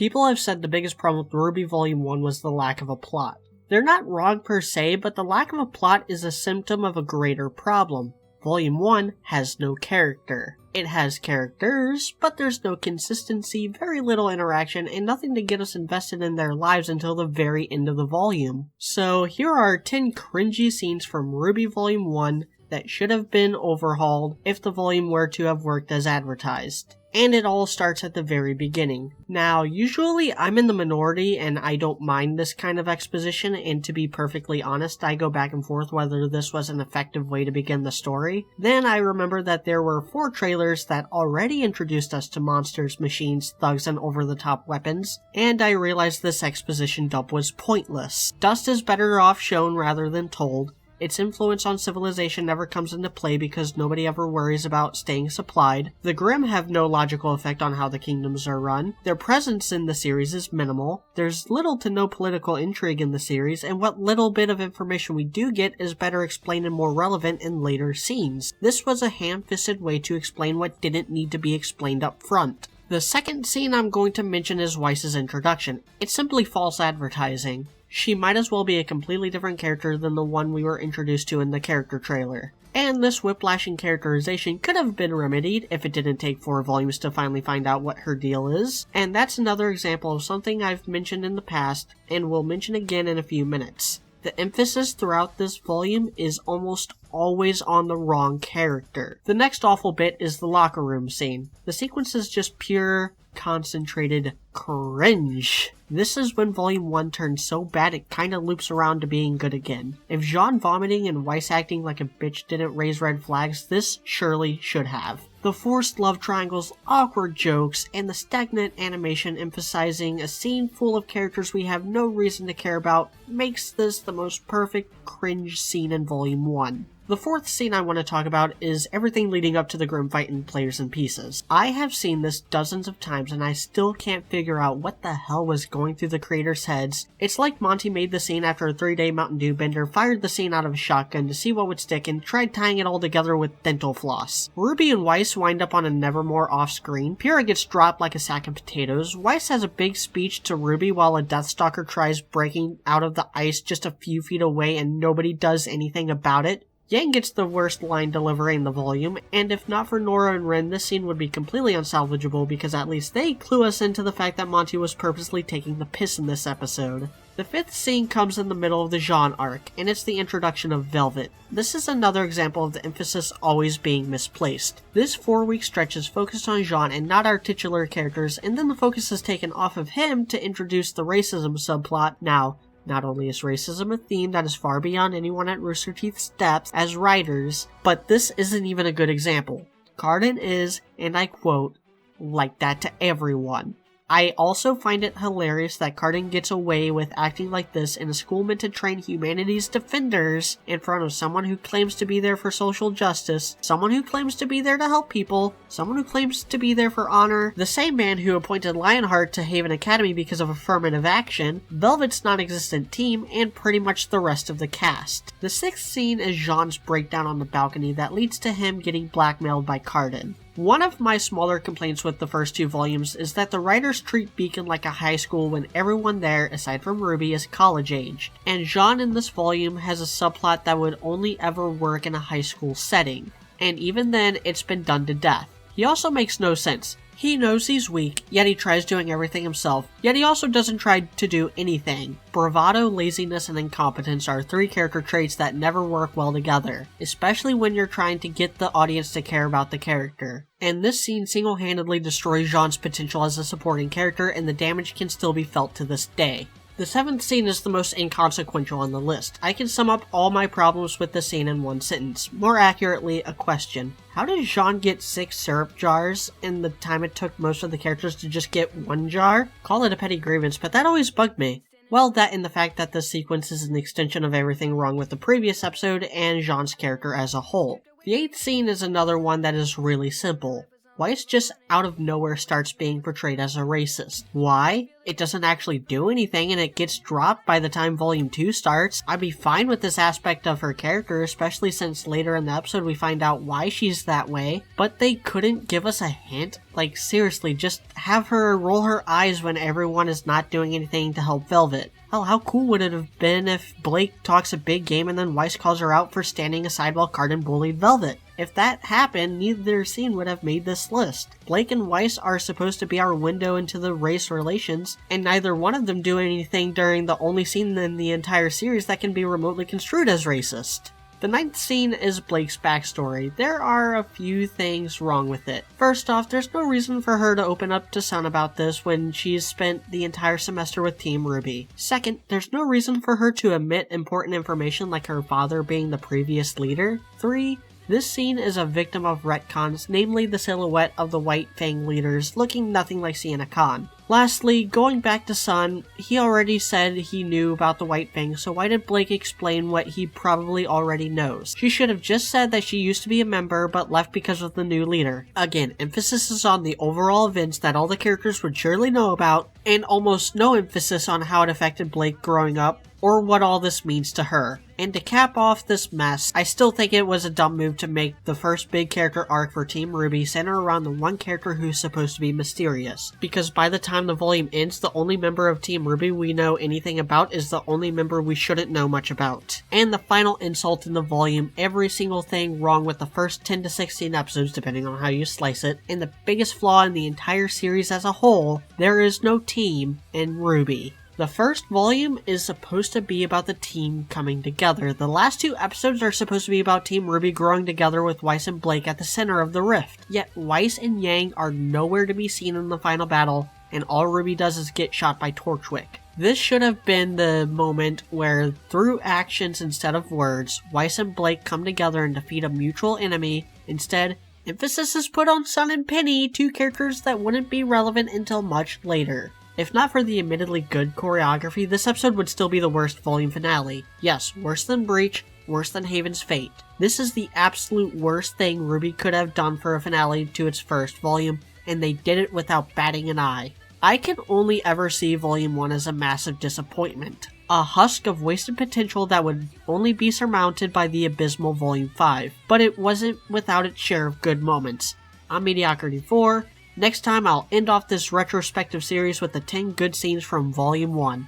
People have said the biggest problem with RWBY Volume 1 was the lack of a plot. They're not wrong per se, but the lack of a plot is a symptom of a greater problem. Volume 1 has no character. It has characters, but there's no consistency, very little interaction, and nothing to get us invested in their lives until the very end of the volume. So here are 10 cringy scenes from RWBY Volume 1 that should have been overhauled if the volume were to have worked as advertised. And it all starts at the very beginning. Now, usually I'm in the minority and I don't mind this kind of exposition, and to be perfectly honest, I go back and forth whether this was an effective way to begin the story. Then I remember that there were 4 trailers that already introduced us to monsters, machines, thugs, and over-the-top weapons, and I realized this exposition dump was pointless. Dust is better off shown rather than told. Its influence on civilization never comes into play because nobody ever worries about staying supplied. The Grimm have no logical effect on how the kingdoms are run. Their presence in the series is minimal. There's little to no political intrigue in the series, and what little bit of information we do get is better explained and more relevant in later scenes. This was a ham-fisted way to explain what didn't need to be explained up front. The second scene I'm going to mention is Weiss's introduction. It's simply false advertising. She might as well be a completely different character than the one we were introduced to in the character trailer. And this whiplash in characterization could have been remedied if it didn't take 4 volumes to finally find out what her deal is. And that's another example of something I've mentioned in the past and will mention again in a few minutes. The emphasis throughout this volume is almost always on the wrong character. The next awful bit is the locker room scene. The sequence is just pure, concentrated cringe. This is when Volume 1 turns so bad it kinda loops around to being good again. If Jean vomiting and Weiss acting like a bitch didn't raise red flags, this surely should have. The forced love triangles, awkward jokes, and the stagnant animation emphasizing a scene full of characters we have no reason to care about makes this the most perfect cringe scene in Volume 1. The fourth scene I want to talk about is everything leading up to the Grimm fight in Players and Pieces. I have seen this dozens of times and I still can't figure out what the hell was going through the creators' heads. It's like Monty made the scene after a 3-day Mountain Dew bender, fired the scene out of a shotgun to see what would stick, and tried tying it all together with dental floss. RWBY and Weiss wind up on a Nevermore off-screen. Pyrrha gets dropped like a sack of potatoes. Weiss has a big speech to RWBY while a Deathstalker tries breaking out of the ice just a few feet away and nobody does anything about it. Yang gets the worst line delivery in the volume, and if not for Nora and Ren, this scene would be completely unsalvageable because at least they clue us into the fact that Monty was purposely taking the piss in this episode. The fifth scene comes in the middle of the Jean arc, and it's the introduction of Velvet. This is another example of the emphasis always being misplaced. This 4-week stretch is focused on Jean and not our titular characters, and then the focus is taken off of him to introduce the racism subplot. Now, not only is racism a theme that is far beyond anyone at Rooster Teeth's depth as writers, but this isn't even a good example. Carden is, and I quote, like that to everyone. I also find it hilarious that Carden gets away with acting like this in a school meant to train humanities defenders in front of someone who claims to be there for social justice, someone who claims to be there to help people, someone who claims to be there for honor, the same man who appointed Lionheart to Haven Academy because of affirmative action, Velvet's non-existent team, and pretty much the rest of the cast. The sixth scene is Jean's breakdown on the balcony that leads to him getting blackmailed by Carden. One of my smaller complaints with the first 2 volumes is that the writers treat Beacon like a high school when everyone there, aside from RWBY, is college-aged, and Jean in this volume has a subplot that would only ever work in a high school setting, and even then it's been done to death. He also makes no sense. He knows he's weak, yet he tries doing everything himself, yet he also doesn't try to do anything. Bravado, laziness, and incompetence are 3 character traits that never work well together, especially when you're trying to get the audience to care about the character. And this scene single-handedly destroys Jean's potential as a supporting character, and the damage can still be felt to this day. The 7th scene is the most inconsequential on the list. I can sum up all my problems with the scene in one sentence. More accurately, a question. How did Jean get 6 syrup jars in the time it took most of the characters to just get 1 jar? Call it a petty grievance, but that always bugged me. Well, that and the fact that this sequence is an extension of everything wrong with the previous episode and Jean's character as a whole. The 8th scene is another one that is really simple. Weiss just out of nowhere starts being portrayed as a racist. Why? It doesn't actually do anything and it gets dropped by the time Volume 2 starts. I'd be fine with this aspect of her character, especially since later in the episode we find out why she's that way, but they couldn't give us a hint Like, seriously, just have her roll her eyes when everyone is not doing anything to help Velvet. Hell, how cool would it have been if Blake talks a big game and then Weiss calls her out for standing aside while Cardin bullied Velvet? If that happened, neither scene would have made this list. Blake and Weiss are supposed to be our window into the race relations, and neither one of them do anything during the only scene in the entire series that can be remotely construed as racist. The 9th scene is Blake's backstory. There are a few things wrong with it. First off, there's no reason for her to open up to Sun about this when she's spent the entire semester with Team RWBY. Second, there's no reason for her to omit important information like her father being the previous leader. 3. This scene is a victim of retcons, namely the silhouette of the White Fang leaders looking nothing like Sienna Khan. Lastly, going back to Sun, he already said he knew about the White Fang, so why did Blake explain what he probably already knows? She should have just said that she used to be a member but left because of the new leader. Again, emphasis is on the overall events that all the characters would surely know about, and almost no emphasis on how it affected Blake growing up, or what all this means to her. And to cap off this mess, I still think it was a dumb move to make the first big character arc for Team RWBY center around the one character who's supposed to be mysterious. Because by the time the volume ends, the only member of Team RWBY we know anything about is the only member we shouldn't know much about. And the final insult in the volume, every single thing wrong with the first 10 to 16 episodes depending on how you slice it, and the biggest flaw in the entire series as a whole, there is no team in RWBY. The first volume is supposed to be about the team coming together. The last 2 episodes are supposed to be about Team RWBY growing together with Weiss and Blake at the center of the rift. Yet Weiss and Yang are nowhere to be seen in the final battle, and all RWBY does is get shot by Torchwick. This should have been the moment where, through actions instead of words, Weiss and Blake come together and defeat a mutual enemy. Instead, emphasis is put on Sun and Penny, 2 characters that wouldn't be relevant until much later. If not for the admittedly good choreography, this episode would still be the worst volume finale. Yes, worse than Breach, worse than Haven's Fate. This is the absolute worst thing RWBY could have done for a finale to its first volume, and they did it without batting an eye. I can only ever see Volume 1 as a massive disappointment. A husk of wasted potential that would only be surmounted by the abysmal Volume 5, but it wasn't without its share of good moments. I'm Mediocrity 4. Next time, I'll end off this retrospective series with the 10 good scenes from Volume 1.